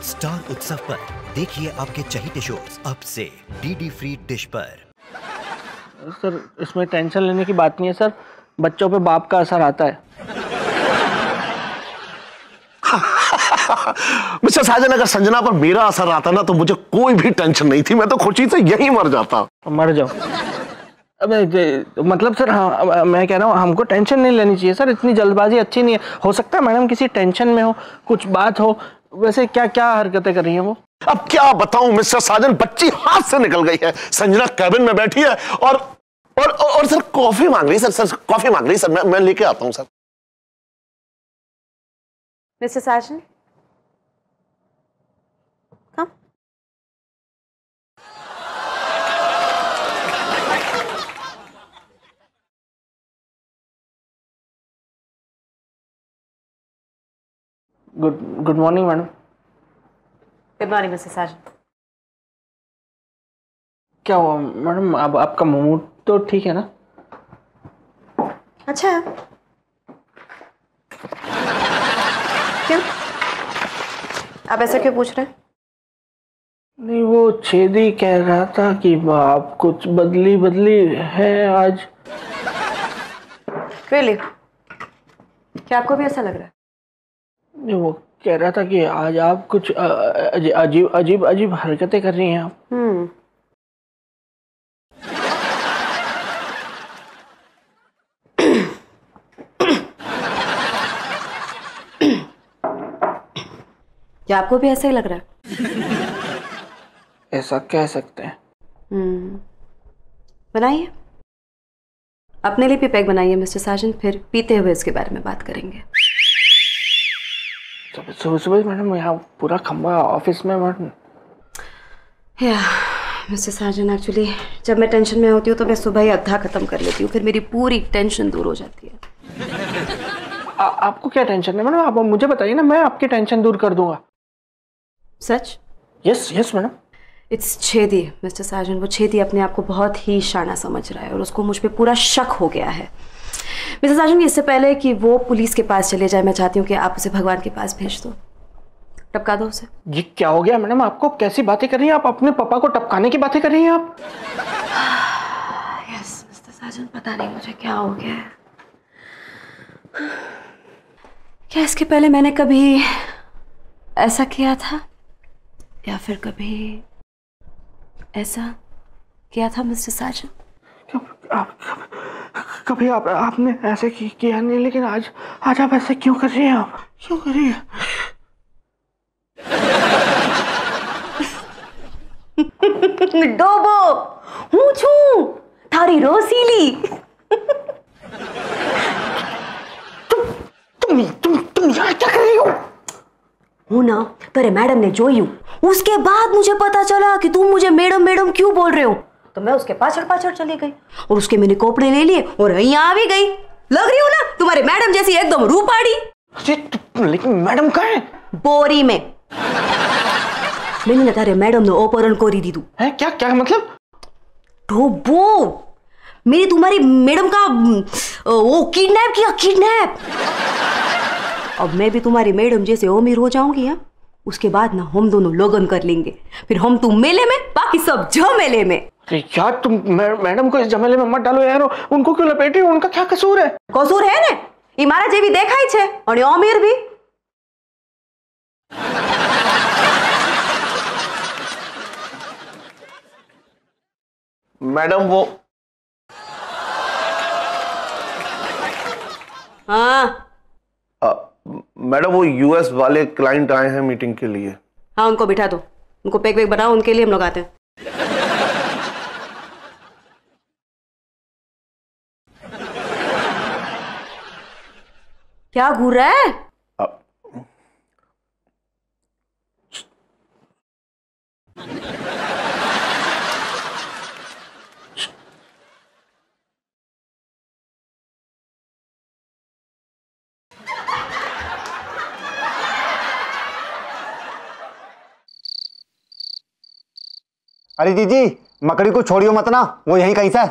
Star उत्सव पर देखिए आपके चहेते शोज अब से डीडी फ्री डिश पर। सर इसमें टेंशन लेने की बात नहीं है सर, बच्चों पे बाप का असर आता है। मिस्टर साजन, अगर संजना पर मेरा असर आता ना तो मुझे कोई भी टेंशन नहीं थी, मैं तो खुशी से यही मर जाता। मर जाओ? अब मतलब सर, हाँ मैं कह रहा हूँ हमको टेंशन नहीं लेनी चाहिए सर, इतनी जल्दबाजी अच्छी नहीं है। हो सकता है मैडम किसी टेंशन में हो, कुछ बात हो। वैसे क्या क्या हरकतें कर रही हैं वो? अब क्या बताऊं मिस्टर साजन, बच्ची हाथ से निकल गई है। संजना कैबिन में बैठी है और सर कॉफी मांग रही। सर कॉफी मांग रही। सर मैं लेके आता हूं sir. Mister Sajan, come. Good morning madam. Good morning mister Sajan. क्या हुआ मैडम, अब आपका मूड तो ठीक है ना? अच्छा है। क्यों? आप ऐसा क्यों पूछ रहे हैं? नहीं, वो छेदी कह रहा था कि आप कुछ बदली है आज। Really? क्या आपको भी ऐसा लग रहा है? नहीं, वो कह रहा था कि आज आप कुछ अजीब हरकतें कर रही हैं आप। क्या आपको भी ऐसा ही लग रहा है? ऐसा कह सकते हैं। बनाइए, अपने लिए भी पैक बनाइए मिस्टर साजन, फिर पीते हुए इसके बारे में बात करेंगे। सुबह मैडम यहाँ पूरा खंबा ऑफिस में मैडम। या मिस्टर साजन, एक्चुअली जब मैं टेंशन में होती हूँ तो मैं सुबह ही अद्धा खत्म कर लेती हूँ, फिर मेरी पूरी टेंशन दूर हो जाती है। आपको क्या टेंशन है मैडम? आप मुझे बताइए ना, मैं आपकी टेंशन दूर कर दूंगा। सच? Yes madam. It's Chhedi mister Sajan. वो छेदी अपने आप को बहुत ही शाना समझ रहा है और उसको मुझ पे पूरा शक हो गया है। मिस्टर साजन, इससे पहले कि वो पुलिस के पास चले जाए, मैं चाहती हूँ कि आप उसे भगवान के पास भेज दो, टपका दो उसे। ये क्या हो गया मैडम? आपको कैसी बातें कर रही हैं आप? अपने पापा को टपकाने की बातें कर रही हैं आप? यस मिस्टर साजन, पता नहीं मुझे क्या हो गया है। क्या इसके पहले मैंने कभी ऐसा किया था या फिर कभी ऐसा किया था मिस्टर साजन? कभी आपने ऐसे किया नहीं, लेकिन आज आप ऐसे क्यों कर रही हैं? आप क्यों कर रही हैं? डोबो हूँ छू थारी रोसीली। तुम यहाँ क्या कर रही हो? हूँ ना, तेरे मैडम ने जोई, उसके बाद मुझे पता चला कि तुम मुझे मैडम क्यों बोल रहे हो, तो मैं उसके पाछड़ चली गई और उसके मैंने कपड़े ले लिए और यहाँ आ भी गई। लग रही हो ना तुम्हारे मैडम जैसी, एकदम रूपाड़ी। लेकिन मैडम कहाँ है? बोरी में। मैंने ना तारे मैडम ने अपहरण कर दी। है क्या मतलब? वो मेरी तुम्हारी मैडम का वो किडनैप किया, किडनैप। अब मैं भी तुम्हारी मैडम जैसे अमीर हो जाऊंगी। है उसके बाद ना हम दोनों लगन कर लेंगे, फिर हम तुम मेले में, बाकी सब झमेले में। यार तुम मैडम को इस झमेले में मत डालो यार, उनको क्यों लपेटी? उनका क्या कसूर है? कसूर है ने इमारा जेवी देखाई छे और अमीर भी। मैडम वो हाँ मैडम वो यूएस वाले क्लाइंट आए हैं मीटिंग के लिए। हाँ उनको बिठा दो, उनको पैक बनाओ, उनके लिए हम लोग आते हैं। क्या घूर रहा है? अरे दीदी, मकड़ी को छोड़ियो मत ना, वो यहीं कहीं से है।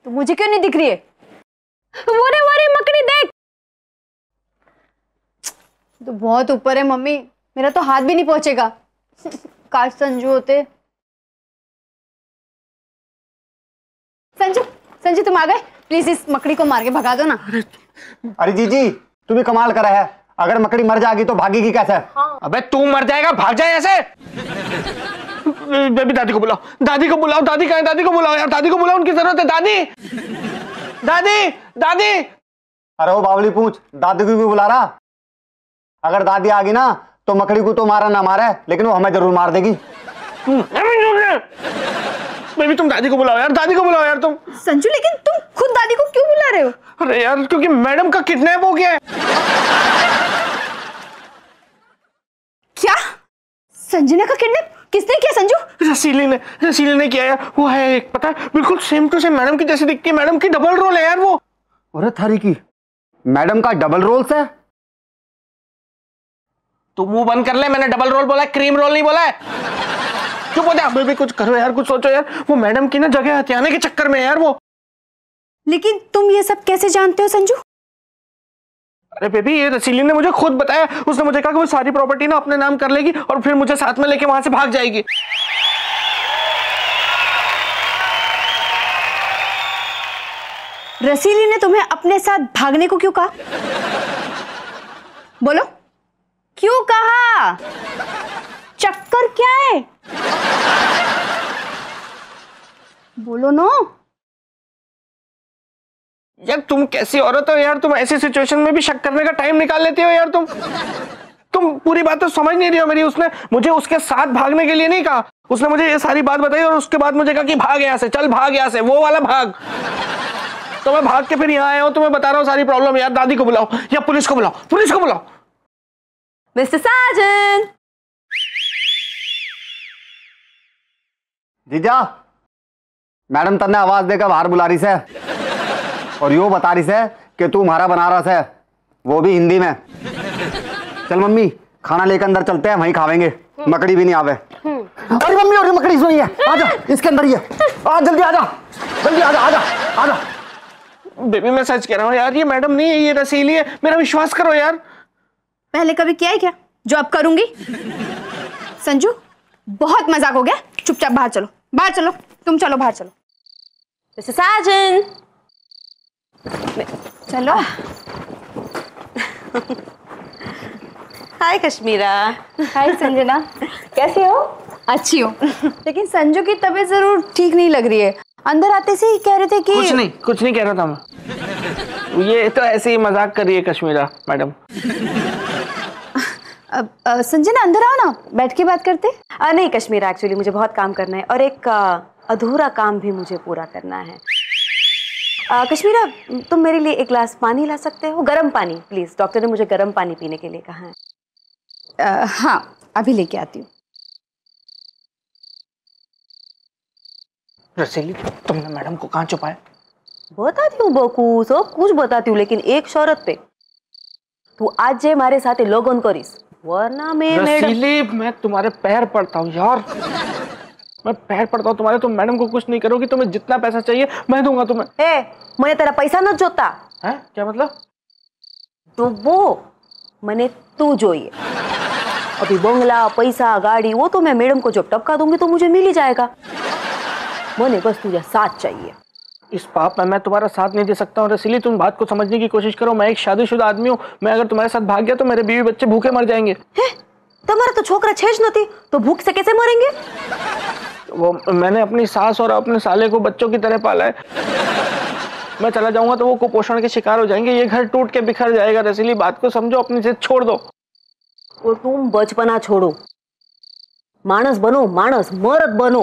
तो मुझे क्यों नहीं दिख रही है? वो रे मकड़ी देख, तो बहुत ऊपर है मम्मी, मेरा तो हाथ भी नहीं पहुंचेगा। काश संजू होते। संजू, संजू तुम आ गए? प्लीज इस मकड़ी को मार के भगा दो ना। अरे जीजी तू भी कमाल करा है, अगर मकड़ी मर जाएगी तो भागेगी कैसे? हाँ। अबे तू मर जाएगा, भाग जाए ऐसे। बेबी दादी को बुलाओ, दादी को बुलाओ। दादी कहाँ है? दादी को बुलाओ यार, दादी को बुलाओ, उनकी जरूरत है। दादी दादी दादी। अरे वो बावली पूछ, दादी को क्यों बुला रहा? अगर दादी आ गई ना तो मकड़ी को तो मारा ना मारे, लेकिन वो हमें जरूर मार देगी। बेबी तुम दादी को बुलाओ यार, दादी को बुलाओ यार तुम। संजू लेकिन तुम खुद दादी को क्यों बुला रहे हो? अरे यार क्योंकि मैडम का किडनैप हो गया है। क्या? संजना का किडनैप किसने किया संजू? रसीली ने किया यार। वो है एक, पता है, बिल्कुल सेम टू सेम मैडम की जैसी दिखती है। मैडम की डबल रोल है यार वो। अरे थारी की मैडम का डबल रोल है? तू मुंह बंद कर ले, मैंने डबल रोल बोला है, क्रीम रोल नहीं बोला है। चुप हो जा बेबी, कुछ करो यार, कुछ सोचो यार। वो मैडम की ना जगह हथियाने के चक्कर में है यार वो। लेकिन तुम ये सब कैसे जानते हो संजू? अरे बेबी ये रसीली ने मुझे खुद बताया। उसने मुझे कहा कि वो सारी प्रॉपर्टी ना अपने नाम कर लेगी और फिर मुझे साथ में लेके वहां से भाग जाएगी। रसीली ने तुम्हें अपने साथ भागने को क्यों कहा? बोलो क्यों कहा? चक्कर क्या है? बोलो नो। यार तुम कैसी औरत हो यार, तुम ऐसी सिचुएशन में भी शक करने का टाइम निकाल लेती हो यार। तुम पूरी बात तो समझ नहीं रही हो मेरी। उसने मुझे उसके साथ भागने के लिए नहीं कहा, उसने मुझे ये सारी बात बताई और उसके बाद मुझे कहा कि भाग यहाँ से, चल भाग यहाँ से, वो वाला भाग। तो मैं भाग के फिर यहाँ आया हूँ, तुम्हें बता रहा हूँ सारी प्रॉब्लम। यार दादी को बुलाओ या पुलिस को बुलाओ, पुलिस को बुलाओ। मिस्टर साजन। जीजा मैडम तन्ने आवाज देकर बाहर बुला रही से और यो बता रही से कि तू हमारा बना रहा है, वो भी हिंदी में। चल मम्मी खाना लेकर अंदर चलते हैं, वहीं खावेंगे, मकड़ी भी नहीं आवे। अरे मम्मी और मकड़ी इसमें ही है, आजा इसके अंदर ही है, आ जल्दी आजा, जल्दी आजा आजा आजा। बेबी मैं सच कह रहा हूँ यार, ये मैडम नहीं है, ये रसीली है, मेरा विश्वास करो यार। पहले कभी किया है क्या जो अब करूंगी? संजू बहुत मजाक हो गया, चुपचाप बाहर चलो, बाहर चलो, तुम चलो बाहर चलो। मिस्टर साजन चलो। हाय कश्मीरा। हाय संजना, कैसे हो? अच्छी हो। लेकिन संजू की तबीयत जरूर ठीक नहीं लग रही है। अंदर आते से ही कह रहे थे कि कुछ नहीं कह रहा था मैं। ये तो ऐसे ही मजाक कर रही है कश्मीरा मैडम। संजना अंदर आओ ना, बैठ के बात करते। नहीं कश्मीरा, एक्चुअली मुझे बहुत काम करना है और एक अधूरा काम भी मुझे पूरा करना है। कश्मीरा तुम मेरे लिए एक गिलास पानी ला सकते हो? गर्म पानी प्लीज, डॉक्टर ने मुझे गर्म पानी पीने के लिए कहा है। हाँ अभी लेके आती हूँ। रसीली तुमने मैडम को कहाँ छुपाया? बताती हूँ बकू, सब कुछ बताती हूँ, लेकिन एक शर्त पे, तू आज जे हमारे साथ लोगन करीस, वरना मैं रसीली मैं तुम्हारे पैर पड़ता हूँ यार, मैं पैर पड़ता हूँ तुम्हारे। तुम मैडम को कुछ नहीं करोगी, तुम्हें जितना पैसा चाहिए मैं दूंगा तुम्हें। मैंने तेरा पैसा न जोता है, क्या मतलब? तो वो मैंने तू जोइए। अभी बंगला पैसा गाड़ी वो तो मैं मैडम को जब टपका दूंगी तो मुझे मिल ही जाएगा। मैंने बस तुझे साथ चाहिए। इस पाप में मैं तुम्हारा साथ नहीं दे सकता हूँ रसीली, तुम बात को समझने की कोशिश करो। मैं एक शादीशुदा आदमी हूँ, मैं अगर तुम्हारे साथ भाग गया तो मेरे बीवी बच्चे भूखे मर जाएंगे। तुम्हारा तो छोकरा छेज नती, तो भूख से कैसे मरेंगे? वो मैंने अपनी सास और अपने साले को बच्चों की तरह पाला है। मैं चला जाऊंगा तो वो कुपोषण के शिकार हो जाएंगे, ये घर टूट के बिखर जाएगा। रसीली बात को समझो, अपनी जिद छोड़ दो। और तुम बचपना छोड़ो, मानस बनो, मानस मर्द बनो।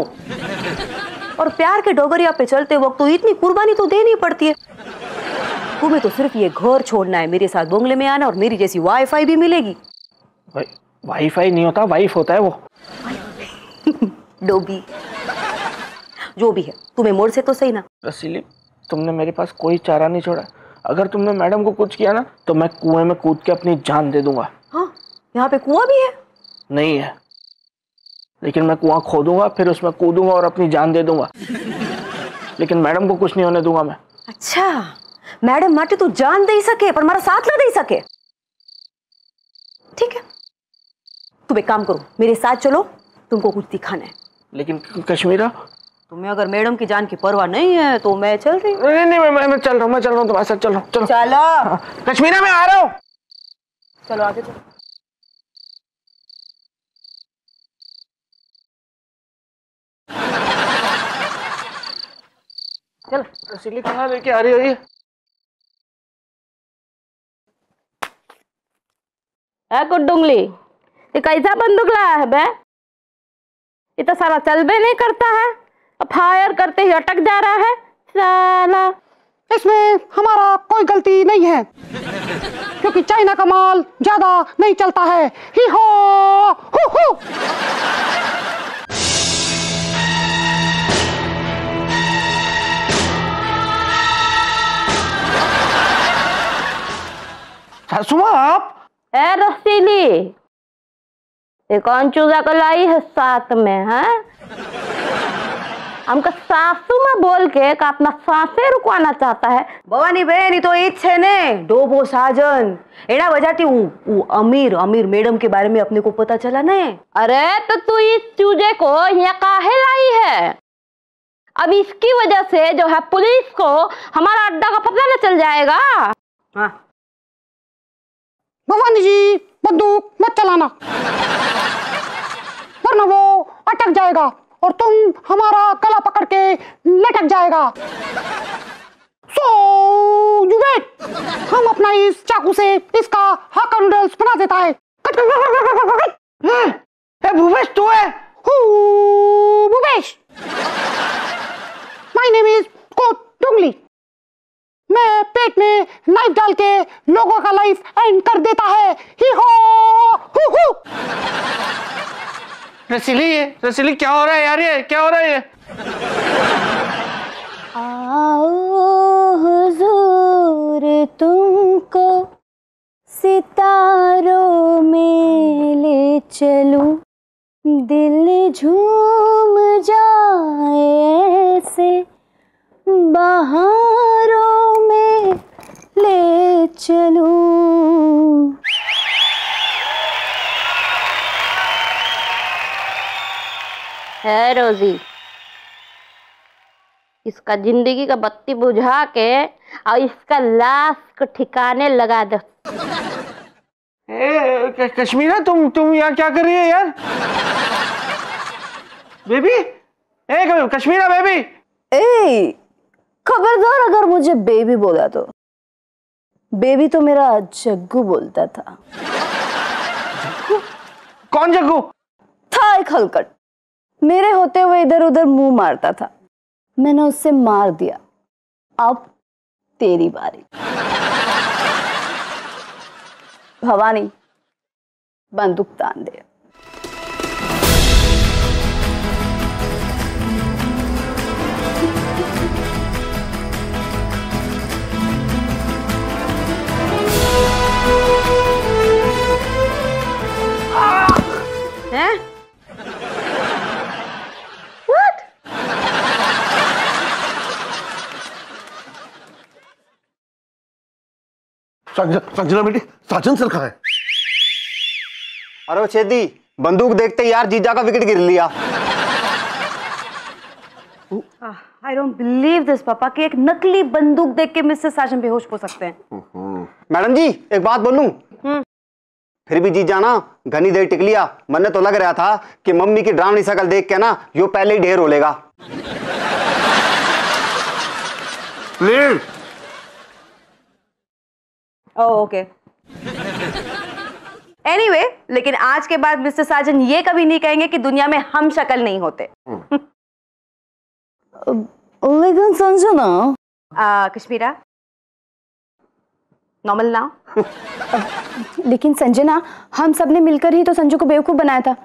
और प्यार के डोगरिया पे चलते वक्त तो इतनी कुर्बानी तो देनी पड़ती है। तुम्हें तो सिर्फ ये घर छोड़ना है, मेरे साथ बंगले में आना और मेरी जैसी वाईफाई भी मिलेगी। वाईफाई नहीं होता, वाइफ होता है वो। डोबी जो भी है, तुम्हें मोड़ से तो सही ना। रसीली तुमने मेरे पास कोई चारा नहीं छोड़ा। अगर तुमने मैडम को कुछ किया ना तो मैं कुएं में कूद के अपनी जान दे दूंगा। हाँ, यहाँ पे कुआं भी है? नहीं है, लेकिन मैं कुआं खोदूंगा, फिर उसमें कूदूंगा और अपनी जान दे दूंगा। लेकिन मैडम को कुछ नहीं होने दूंगा मैं। अच्छा, मैडम माटे तू जान दे सके पर हमारा साथ ना दे सके। ठीक है, तुम एक काम करो, मेरे साथ चलो, तुमको कुछ दिखाना है। लेकिन कश्मीरा, तुम्हें अगर मैडम की जान की परवाह नहीं है तो मैं चल रही हूँ। नहीं मैं चल रहा हूँ तुम्हारे साथ, चलो चलो चलो कश्मीरा, मैं आ रहा हूँ। चलो आगे चलो। चलो रसीली कहाँ लेके आ रही हो ये? गुड्डुंगली, ये कैसा बंदूक लाया है बे? ये तो सारा चल बे नहीं करता है, फायर करते ही अटक जा रहा है साला। इसमें हमारा कोई गलती नहीं है, क्योंकि चाइना का माल ज्यादा नहीं चलता है। ही हो हु। सासुमा आप? ए रसीली, ये कौन चूजा को लाई है साथ में? है हमको सासू में बोल के अपना सांसें रुकवाना चाहता है। भवानी बहन, तो इच्छे ने डोबो साजन एना बजाती हूँ। अमीर मैडम के बारे में अपने को पता चला ने। अरे तो तू इस चूजे को यहाँ काहे लाई है? अब इसकी वजह से जो है पुलिस को हमारा अड्डा का पता न चल जाएगा। हाँ भवानी जी, बंदूक मत चलाना, वरना वो अटक जाएगा और तुम हमारा गला पकड़ के लटक जाएगा। सो यू वेट, हम अपना इस चाकू से इसका हक्का नूडल्स बना देता है। भूपेश तू है? भूपेश, माय नेम इज कोट डुंगली। मैं पेट में नाइफ डाल के लोगों का लाइफ एंड कर देता है। ही हो हु। रसीली क्या हो रहा है यार? ये क्या हो रहा है ये? आओ हुजूर, तुमको सितारों में ले चलूं, दिल झूम जाए ऐसे बहारों में ले चलूं। है रोजी, इसका जिंदगी का बत्ती बुझा के और इसका लाश को ठिकाने लगा दो। कश्मीरा, तुम यहाँ क्या कर रही है यार? Baby, Kashmira baby. ए, खबरदार अगर मुझे बेबी बोला तो। बेबी तो मेरा जग्गू बोलता था। कौन जग्गू? था एक हलकट, मेरे होते हुए इधर उधर मुंह मारता था, मैंने उससे मार दिया। अब तेरी बारी। भवानी, बंदूक तान दे। हैं? संजना बेटी, साजन सर कहाँ है? अरे छेदी, बंदूक देखते यार जीजा का विकेट गिर लिया। आई डोंट बिलीव दिस पापा कि एक नकली बंदूक देख के मिस्टर साजन बेहोश हो सकते हैं। मैडम जी, एक बात बोलूं? फिर भी जीजा ना घनी देर टिक लिया। मन तो लग रहा था कि मम्मी की डरावनी शक्ल देख के ना यो पहले ही ढेर हो लेगा। प्लीज। ओके। एनीवे, लेकिन आज के बाद मिस्टर साजन ये कभी नहीं कहेंगे कि दुनिया में हम शक्ल नहीं होते। लेकिन संजना, कश्मीरा, नॉर्मल नाउ। लेकिन संजना, हम सब ने मिलकर ही तो संजू को बेवकूफ बनाया था।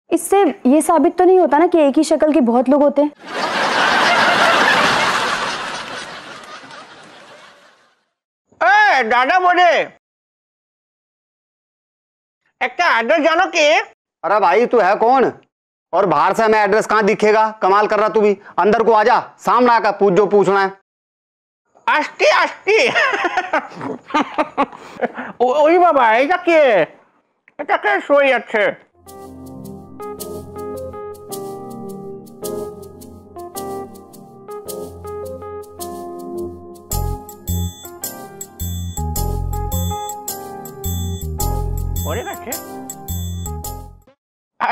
इससे ये साबित तो नहीं होता ना कि एक ही शक्ल के बहुत लोग होते हैं। दादा बोले एक एड्रेस जानो के? अरे भाई, तू है कौन? और बाहर से हमें एड्रेस कहाँ दिखेगा? कमाल कर रहा तू भी। अंदर को आजा, सामने आकर पूछ जो पूछना है। आस्ती आस्ती। ओही बाबा, ऐसा के सोई अच्छे।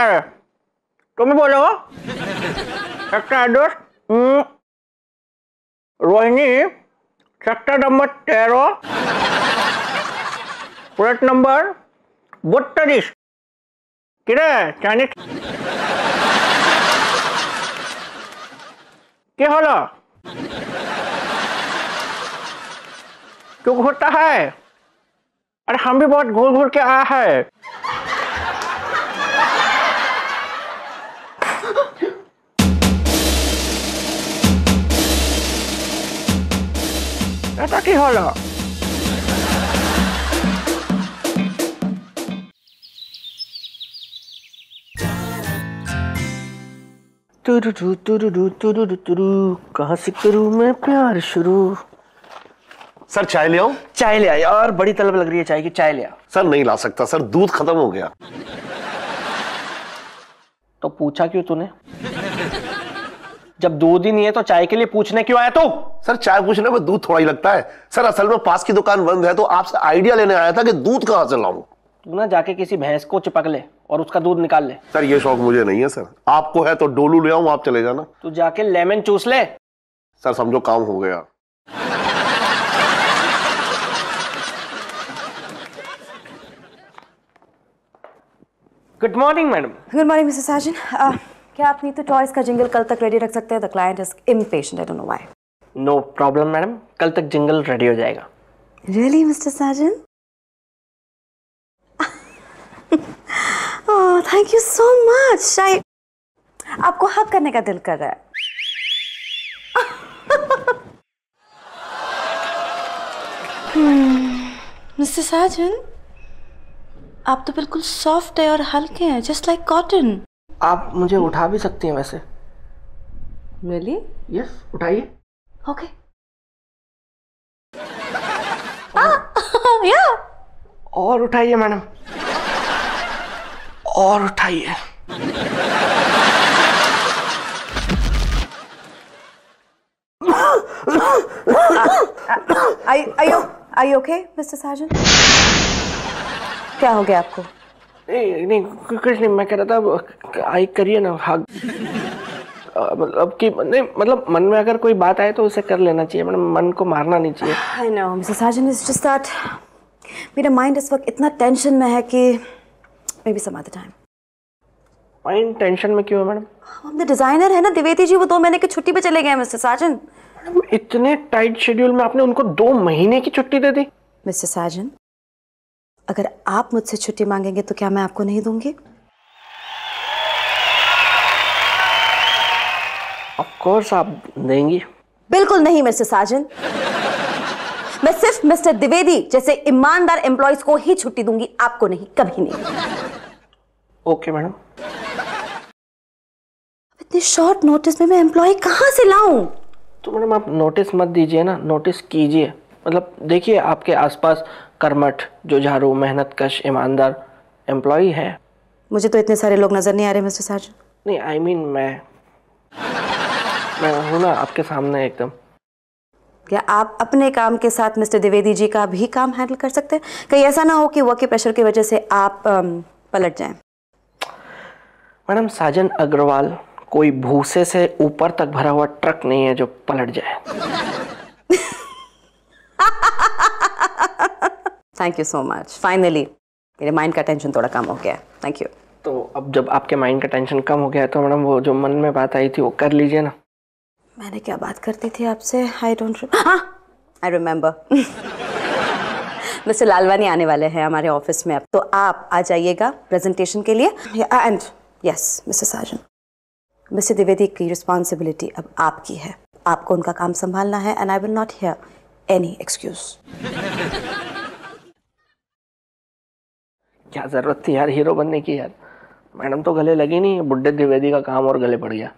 अरे तुम बोलो sector address Rohini sector number 13 plate number 32 किरे चाइनीज क्या होला क्यों घूरता है? अरे हम भी बहुत घूर घूर के आया है। ऐसा की होला? तुरु तुरु तुरु तुरु कहाँ से करूँ मैं प्यार शुरू। सर चाय ले आओ। चाय ले आया और बड़ी तलब लग रही है चाय की, चाय ले आओ। सर नहीं ला सकता सर, दूध खत्म हो गया। तो पूछा क्यों तूने? जब दूध ही नहीं है तो चाय के लिए पूछने क्यों आया तू? सर चाय पूछने में दूध थोड़ा ही लगता है। सर असल में पास की दुकान बंद है तो आपसे आइडिया लेने आया था कि दूध कहाँ से लाऊं। तू ना जाके किसी भैंस को चिपक ले और उसका दूध निकाल ले। सर ये शौक मुझे नहीं है सर, आपको है तो डोलू ले आऊं, आप चले जाना। तू जाके लेमन चूस ले। सर समझो काम हो गया। Good morning madam. Good morning missus Sajan. क्या आप नीतू टॉयज का जिंगल कल तक रेडी रख सकते हैं? The client is impatient, I don't know why. No problem madam, कल तक जिंगल रेडी हो जाएगा। Really mister Sajan? Oh thank you so much. आपको हक करने का दिल कर रहा है। मिस्टर साजन, आप तो बिल्कुल सॉफ्ट है और हल्के हैं, जस्ट लाइक कॉटन। आप मुझे उठा भी सकती हैं वैसे। रियली? यस, उठाइए। ओके। या और उठाइए मैडम, और उठाइए। Are you okay, Mr. Sergeant? क्या हो गया आपको? नहीं कुछ नहीं, मैं कह रहा था आई करिए ना हग। मतलब कि नहीं, मतलब मन में अगर कोई बात आए तो उसे कर लेना चाहिए मैडम, मन को मारना नहीं चाहिए। I know, Mr. Sergeant, it's just that मेरा माइंड इस वक्त इतना टेंशन में है कि maybe some other time। Mind tension में क्यों है मैडम? हम डिजाइनर है ना द्विवेदी जी, वो 2 महीने की छुट्टी पे चले गए मिस्टर साजन। इतने टाइट शेड्यूल में आपने उनको 2 महीने की छुट्टी दे दी? मिस्टर साजन, अगर आप मुझसे छुट्टी मांगेंगे तो क्या मैं आपको नहीं दूंगी? ऑफ कोर्स आप देंगी। बिल्कुल नहीं मिस्टर साजन, मैं सिर्फ मिस्टर द्विवेदी जैसे ईमानदार एम्प्लॉयज को ही छुट्टी दूंगी, आपको नहीं, कभी नहीं। Okay madam. इतने शॉर्ट नोटिस में मैं एम्प्लॉय कहां से लाऊं? तो मैडम आप नोटिस मत दीजिए ना, नोटिस कीजिए। मतलब देखिए आपके आसपास कर्मठ, जुझारू, मेहनतकश, ईमानदार एम्प्लॉय है। मुझे तो इतने सारे लोग नजर नहीं आ रहे मिस्टर साजन। नहीं आई मीन मैं हूं ना आपके सामने एकदम। क्या आप अपने काम के साथ मिस्टर द्विवेदी जी का भी काम हैंडल कर सकते हैं? कहीं ऐसा ना हो कि वर्क के प्रेशर की वजह से आप पलट जाएं। मैडम साजन अग्रवाल कोई भूसे से ऊपर तक भरा हुआ ट्रक नहीं है जो पलट जाए। Thank you so much, finally मेरे माइंड का टेंशन थोड़ा कम हो गया। Thank you. तो अब जब आपके माइंड का टेंशन कम हो गया तो मैडम वो जो मन में बात आई थी वो कर लीजिए ना। मैंने क्या बात करती थी आपसे? I remember. मिस्टर लालवानी आने वाले हैं हमारे ऑफिस में अब, तो आप आ जाइएगा प्रेजेंटेशन के लिए। And yes mister Sajan, mister Dwivedi की रिस्पॉन्सिबिलिटी अब आपकी है, आपको उनका काम संभालना है and I will not here any excuse. क्या जरूरत थी यार हीरो बनने की यार, मैडम तो गले लगी नहीं, बुड्ढे द्विवेदी का काम और गले पड़ गया।